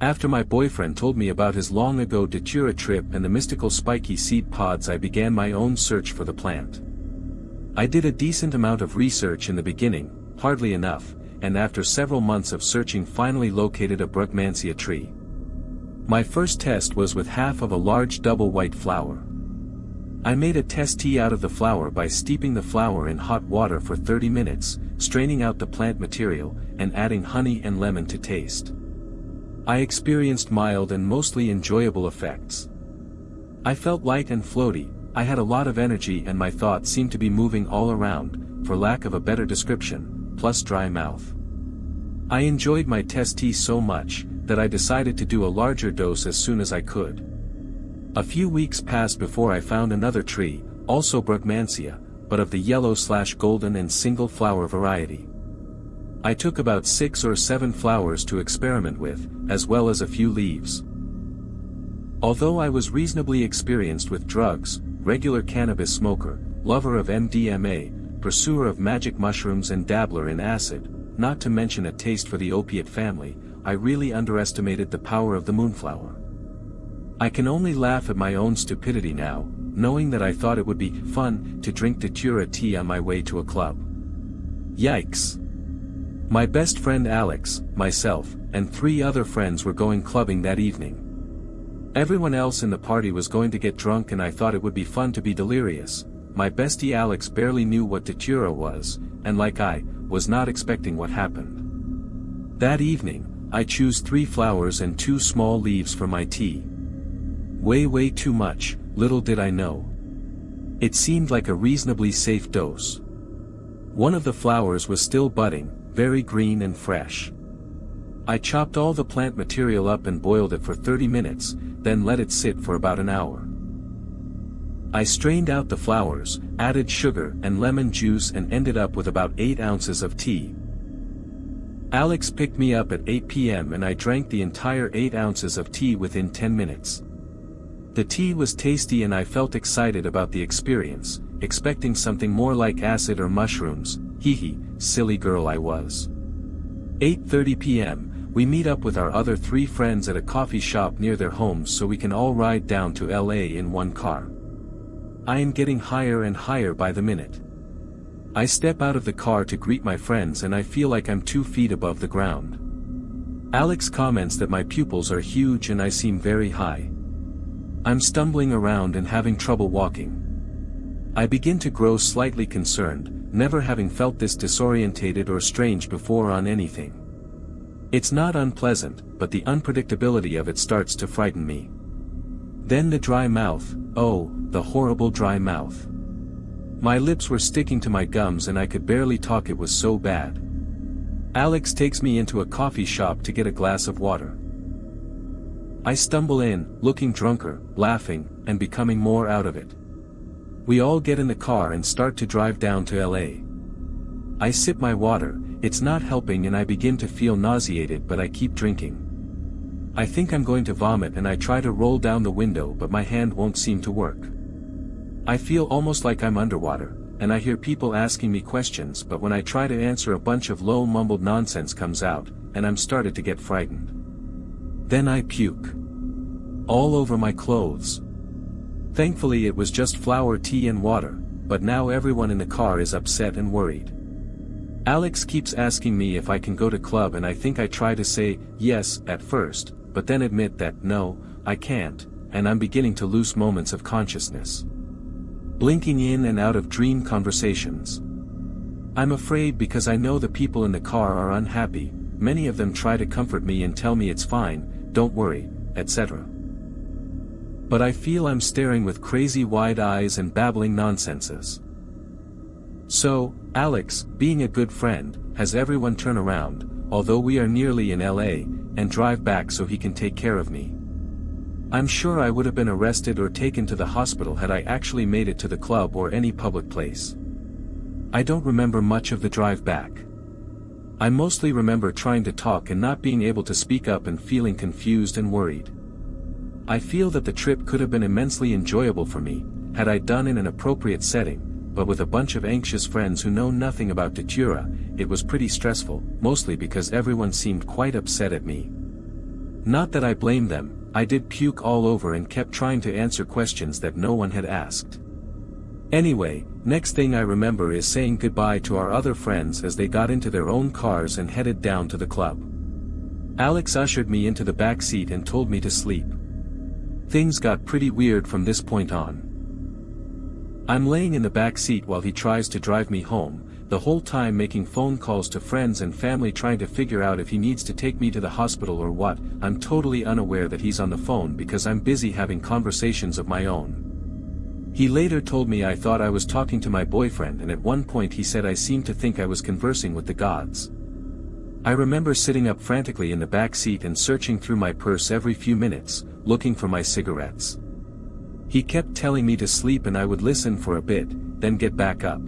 After my boyfriend told me about his long-ago Datura trip and the mystical spiky seed pods, I began my own search for the plant. I did a decent amount of research in the beginning, hardly enough, and after several months of searching finally located a Brugmansia tree. My first test was with half of a large double white flower. I made a test tea out of the flower by steeping the flower in hot water for 30 minutes, straining out the plant material, and adding honey and lemon to taste. I experienced mild and mostly enjoyable effects. I felt light and floaty, I had a lot of energy and my thoughts seemed to be moving all around, for lack of a better description, plus dry mouth. I enjoyed my test tea so much, that I decided to do a larger dose as soon as I could. A few weeks passed before I found another tree, also Brugmansia, but of the yellow/golden and single flower variety. I took about 6 or 7 flowers to experiment with, as well as a few leaves. Although I was reasonably experienced with drugs, regular cannabis smoker, lover of MDMA, pursuer of magic mushrooms and dabbler in acid, not to mention a taste for the opiate family, I really underestimated the power of the moonflower. I can only laugh at my own stupidity now, knowing that I thought it would be fun to drink Datura tea on my way to a club. Yikes! My best friend Alex, myself, and 3 other friends were going clubbing that evening. Everyone else in the party was going to get drunk and I thought it would be fun to be delirious. My bestie Alex barely knew what Datura was, and like I, was not expecting what happened. That evening, I chose 3 flowers and 2 small leaves for my tea. Way too much, little did I know. It seemed like a reasonably safe dose. One of the flowers was still budding, very green and fresh. I chopped all the plant material up and boiled it for 30 minutes, then let it sit for about an hour. I strained out the flowers, added sugar and lemon juice and ended up with about 8 ounces of tea. Alex picked me up at 8 p.m. and I drank the entire 8 ounces of tea within 10 minutes. The tea was tasty and I felt excited about the experience, expecting something more like acid or mushrooms. Hee, silly girl I was. 8:30 p.m., we meet up with our other 3 friends at a coffee shop near their homes so we can all ride down to LA in one car. I am getting higher and higher by the minute. I step out of the car to greet my friends and I feel like I'm 2 feet above the ground. Alex comments that my pupils are huge and I seem very high. I'm stumbling around and having trouble walking. I begin to grow slightly concerned, never having felt this disorientated or strange before on anything. It's not unpleasant, but the unpredictability of it starts to frighten me. Then the dry mouth, oh, the horrible dry mouth. My lips were sticking to my gums and I could barely talk, it was so bad. Alex takes me into a coffee shop to get a glass of water. I stumble in, looking drunker, laughing, and becoming more out of it. We all get in the car and start to drive down to LA. I sip my water, it's not helping and I begin to feel nauseated, but I keep drinking. I think I'm going to vomit and I try to roll down the window but my hand won't seem to work. I feel almost like I'm underwater, and I hear people asking me questions, but when I try to answer a bunch of low mumbled nonsense comes out, and I'm started to get frightened. Then I puke. All over my clothes. Thankfully it was just flower tea and water, but now everyone in the car is upset and worried. Alex keeps asking me if I can go to club and I think I try to say yes at first, but then admit that no, I can't, and I'm beginning to lose moments of consciousness. Blinking in and out of dream conversations. I'm afraid because I know the people in the car are unhappy, many of them try to comfort me and tell me it's fine, don't worry, etc. But I feel I'm staring with crazy wide eyes and babbling nonsenses. So, Alex, being a good friend, has everyone turn around, although we are nearly in LA, and drive back so he can take care of me. I'm sure I would have been arrested or taken to the hospital had I actually made it to the club or any public place. I don't remember much of the drive back. I mostly remember trying to talk and not being able to speak up and feeling confused and worried. I feel that the trip could have been immensely enjoyable for me, had I done in an appropriate setting, but with a bunch of anxious friends who know nothing about Datura, it was pretty stressful, mostly because everyone seemed quite upset at me. Not that I blame them, I did puke all over and kept trying to answer questions that no one had asked. Anyway, next thing I remember is saying goodbye to our other friends as they got into their own cars and headed down to the club. Alex ushered me into the back seat and told me to sleep. Things got pretty weird from this point on. I'm laying in the back seat while he tries to drive me home, the whole time making phone calls to friends and family trying to figure out if he needs to take me to the hospital or what. I'm totally unaware that he's on the phone because I'm busy having conversations of my own. He later told me I thought I was talking to my boyfriend, and at one point he said I seemed to think I was conversing with the gods. I remember sitting up frantically in the back seat and searching through my purse every few minutes, looking for my cigarettes. He kept telling me to sleep and I would listen for a bit, then get back up.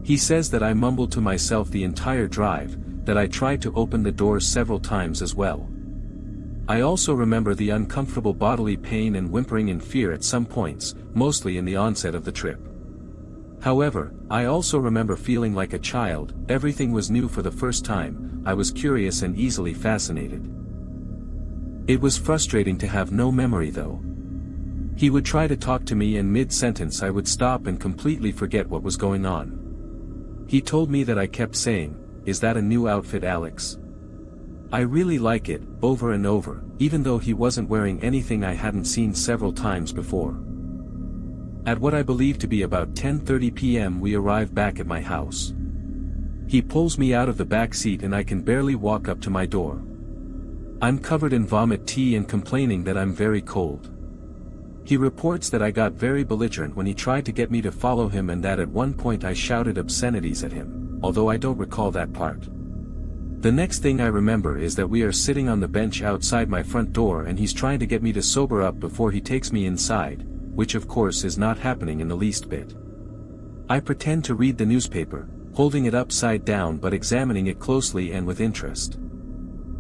He says that I mumbled to myself the entire drive, that I tried to open the doors several times as well. I also remember the uncomfortable bodily pain and whimpering in fear at some points, mostly in the onset of the trip. However, I also remember feeling like a child. Everything was new for the first time. I was curious and easily fascinated. It was frustrating to have no memory though. He would try to talk to me and mid-sentence I would stop and completely forget what was going on. He told me that I kept saying, "Is that a new outfit, Alex?" I really like it, over and over, even though he wasn't wearing anything I hadn't seen several times before. At what I believe to be about 10:30 p.m. we arrive back at my house. He pulls me out of the back seat and I can barely walk up to my door. I'm covered in vomit tea and complaining that I'm very cold. He reports that I got very belligerent when he tried to get me to follow him and that at one point I shouted obscenities at him, although I don't recall that part. The next thing I remember is that we are sitting on the bench outside my front door and he's trying to get me to sober up before he takes me inside, which of course is not happening in the least bit. I pretend to read the newspaper, holding it upside down but examining it closely and with interest.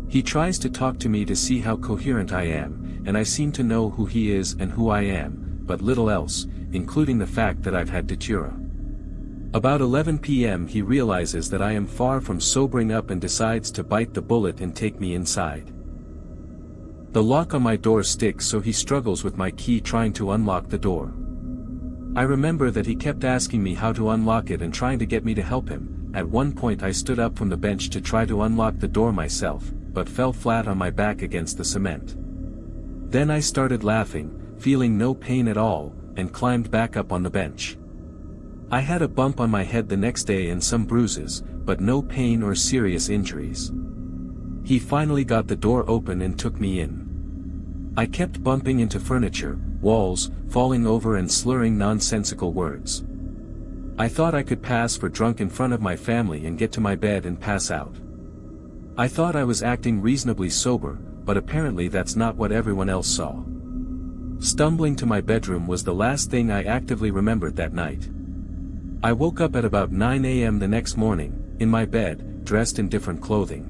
He tries to talk to me to see how coherent I am, and I seem to know who he is and who I am, but little else, including the fact that I've had datura. About 11 p.m. he realizes that I am far from sobering up and decides to bite the bullet and take me inside. The lock on my door sticks, so he struggles with my key trying to unlock the door. I remember that he kept asking me how to unlock it and trying to get me to help him. At one point I stood up from the bench to try to unlock the door myself, but fell flat on my back against the cement. Then I started laughing, feeling no pain at all, and climbed back up on the bench. I had a bump on my head the next day and some bruises, but no pain or serious injuries. He finally got the door open and took me in. I kept bumping into furniture, walls, falling over and slurring nonsensical words. I thought I could pass for drunk in front of my family and get to my bed and pass out. I thought I was acting reasonably sober, but apparently that's not what everyone else saw. Stumbling to my bedroom was the last thing I actively remembered that night. I woke up at about 9 a.m. the next morning, in my bed, dressed in different clothing.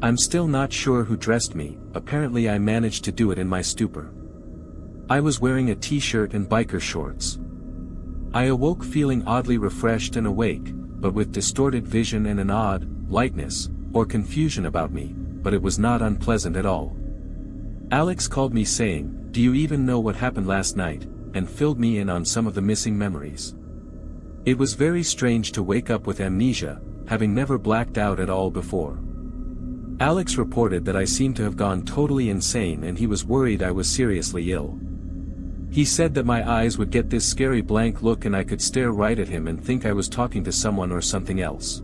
I'm still not sure who dressed me. Apparently I managed to do it in my stupor. I was wearing a t-shirt and biker shorts. I awoke feeling oddly refreshed and awake, but with distorted vision and an odd lightness, or confusion about me, but it was not unpleasant at all. Alex called me saying, "Do you even know what happened last night?" and filled me in on some of the missing memories. It was very strange to wake up with amnesia, having never blacked out at all before. Alex reported that I seemed to have gone totally insane and he was worried I was seriously ill. He said that my eyes would get this scary blank look and I could stare right at him and think I was talking to someone or something else.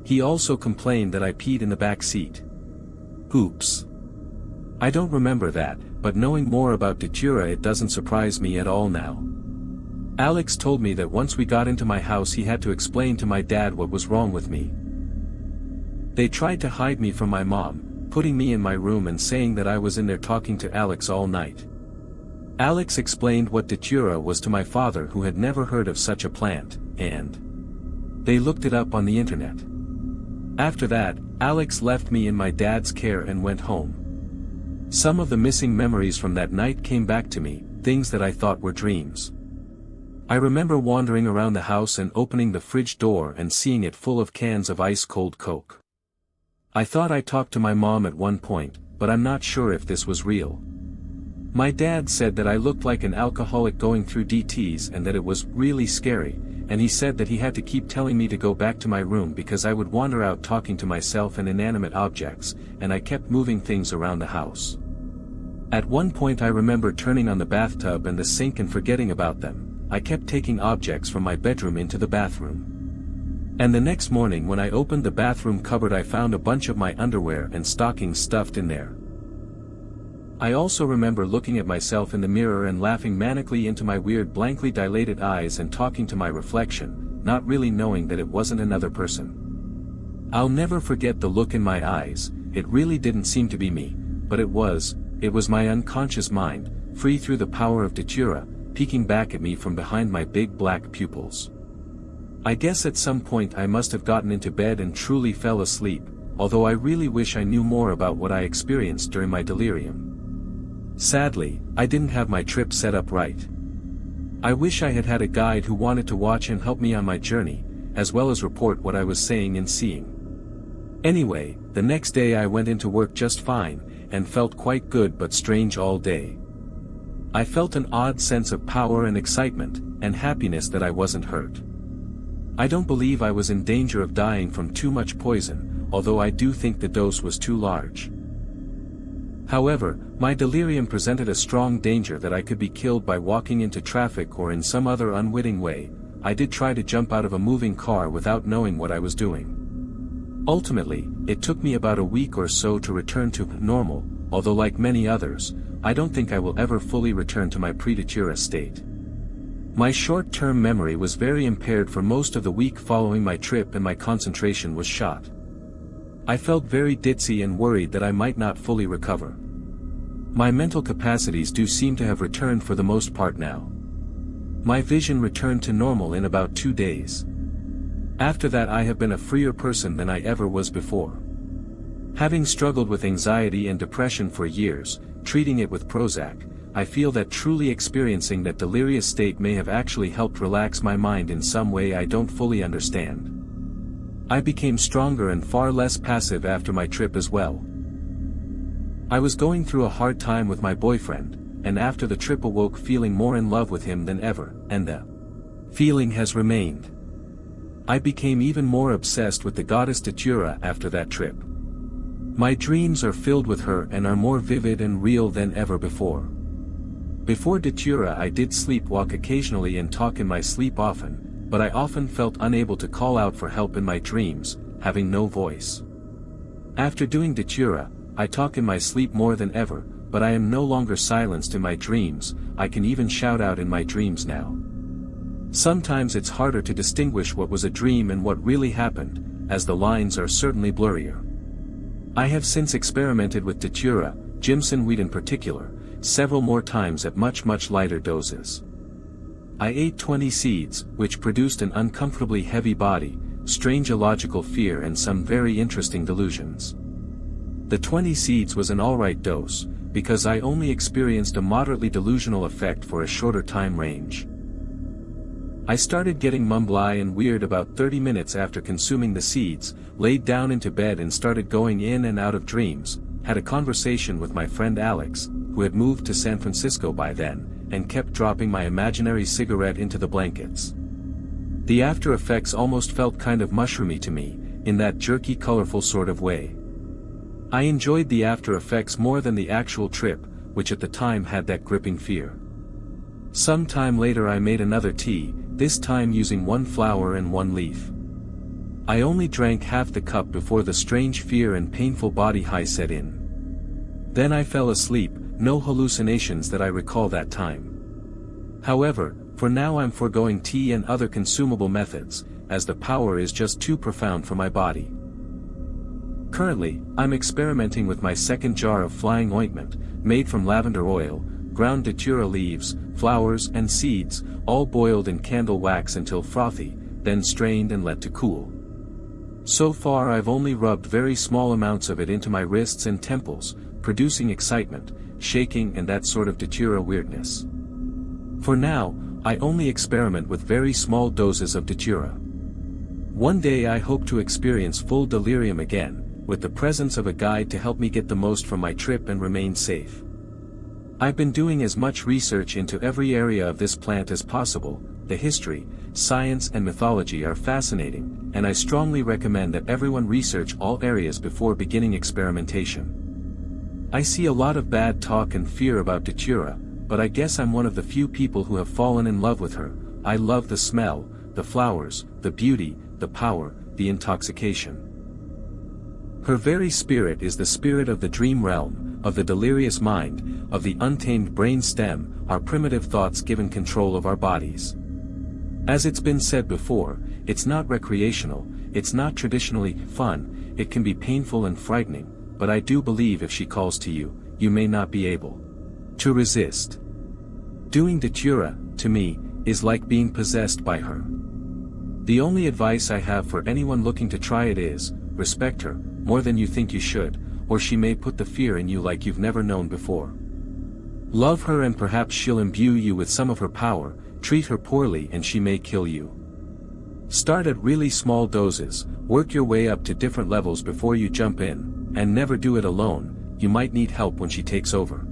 He also complained that I peed in the back seat. Oops. I don't remember that, but knowing more about datura it doesn't surprise me at all now. Alex told me that once we got into my house he had to explain to my dad what was wrong with me. They tried to hide me from my mom, putting me in my room and saying that I was in there talking to Alex all night. Alex explained what datura was to my father, who had never heard of such a plant, and they looked it up on the internet. After that, Alex left me in my dad's care and went home. Some of the missing memories from that night came back to me, things that I thought were dreams. I remember wandering around the house and opening the fridge door and seeing it full of cans of ice-cold Coke. I thought I talked to my mom at one point, but I'm not sure if this was real. My dad said that I looked like an alcoholic going through DTs and that it was really scary, and he said that he had to keep telling me to go back to my room because I would wander out talking to myself and inanimate objects, and I kept moving things around the house. At one point I remember turning on the bathtub and the sink and forgetting about them. I kept taking objects from my bedroom into the bathroom. And the next morning when I opened the bathroom cupboard I found a bunch of my underwear and stockings stuffed in there. I also remember looking at myself in the mirror and laughing manically into my weird blankly dilated eyes and talking to my reflection, not really knowing that it wasn't another person. I'll never forget the look in my eyes. It really didn't seem to be me, but it was my unconscious mind, free through the power of Datura, peeking back at me from behind my big black pupils. I guess at some point I must have gotten into bed and truly fell asleep, although I really wish I knew more about what I experienced during my delirium. Sadly, I didn't have my trip set up right. I wish I had had a guide who wanted to watch and help me on my journey, as well as report what I was saying and seeing. Anyway, the next day I went into work just fine, and felt quite good but strange all day. I felt an odd sense of power and excitement, and happiness that I wasn't hurt. I don't believe I was in danger of dying from too much poison, although I do think the dose was too large. However, my delirium presented a strong danger that I could be killed by walking into traffic or in some other unwitting way. I did try to jump out of a moving car without knowing what I was doing. Ultimately, it took me about a week or so to return to normal, although like many others, I don't think I will ever fully return to my pre-Datura state. My short-term memory was very impaired for most of the week following my trip and my concentration was shot. I felt very ditzy and worried that I might not fully recover. My mental capacities do seem to have returned for the most part now. My vision returned to normal in about 2 days. After that I have been a freer person than I ever was before. Having struggled with anxiety and depression for years, treating it with Prozac, I feel that truly experiencing that delirious state may have actually helped relax my mind in some way I don't fully understand. I became stronger and far less passive after my trip as well. I was going through a hard time with my boyfriend, and after the trip awoke feeling more in love with him than ever, and the feeling has remained. I became even more obsessed with the goddess Datura after that trip. My dreams are filled with her and are more vivid and real than ever before. Before Datura I did sleepwalk occasionally and talk in my sleep often, but I often felt unable to call out for help in my dreams, having no voice. After doing Datura, I talk in my sleep more than ever, but I am no longer silenced in my dreams. I can even shout out in my dreams now. Sometimes it's harder to distinguish what was a dream and what really happened, as the lines are certainly blurrier. I have since experimented with Datura, Jimson weed in particular, several more times at much lighter doses. I ate 20 seeds, which produced an uncomfortably heavy body, strange illogical fear and some very interesting delusions. The 20 seeds was an alright dose, because I only experienced a moderately delusional effect for a shorter time range. I started getting mumbly and weird about 30 minutes after consuming the seeds, laid down into bed and started going in and out of dreams, had a conversation with my friend Alex, who had moved to San Francisco by then, and kept dropping my imaginary cigarette into the blankets. The after effects almost felt kind of mushroomy to me, in that jerky colorful sort of way. I enjoyed the after effects more than the actual trip, which at the time had that gripping fear. Some time later I made another tea, this time using 1 flower and 1 leaf. I only drank half the cup before the strange fear and painful body high set in. Then I fell asleep, no hallucinations that I recall that time. However, for now I'm foregoing tea and other consumable methods, as the power is just too profound for my body. Currently, I'm experimenting with my second jar of flying ointment, made from lavender oil, ground Datura leaves, flowers and seeds, all boiled in candle wax until frothy, then strained and let to cool. So far I've only rubbed very small amounts of it into my wrists and temples, producing excitement, shaking and that sort of Datura weirdness. For now, I only experiment with very small doses of Datura. One day I hope to experience full delirium again, with the presence of a guide to help me get the most from my trip and remain safe. I've been doing as much research into every area of this plant as possible. The history, science and mythology are fascinating, and I strongly recommend that everyone research all areas before beginning experimentation. I see a lot of bad talk and fear about Datura, but I guess I'm one of the few people who have fallen in love with her. I love the smell, the flowers, the beauty, the power, the intoxication. Her very spirit is the spirit of the dream realm, of the delirious mind, of the untamed brain stem, our primitive thoughts given control of our bodies. As it's been said before, it's not recreational, it's not traditionally fun, it can be painful and frightening, but I do believe if she calls to you, you may not be able to resist. Doing Datura, to me, is like being possessed by her. The only advice I have for anyone looking to try it is, respect her, more than you think you should, or she may put the fear in you like you've never known before. Love her and perhaps she'll imbue you with some of her power, treat her poorly and she may kill you. Start at really small doses, work your way up to different levels before you jump in, and never do it alone, you might need help when she takes over.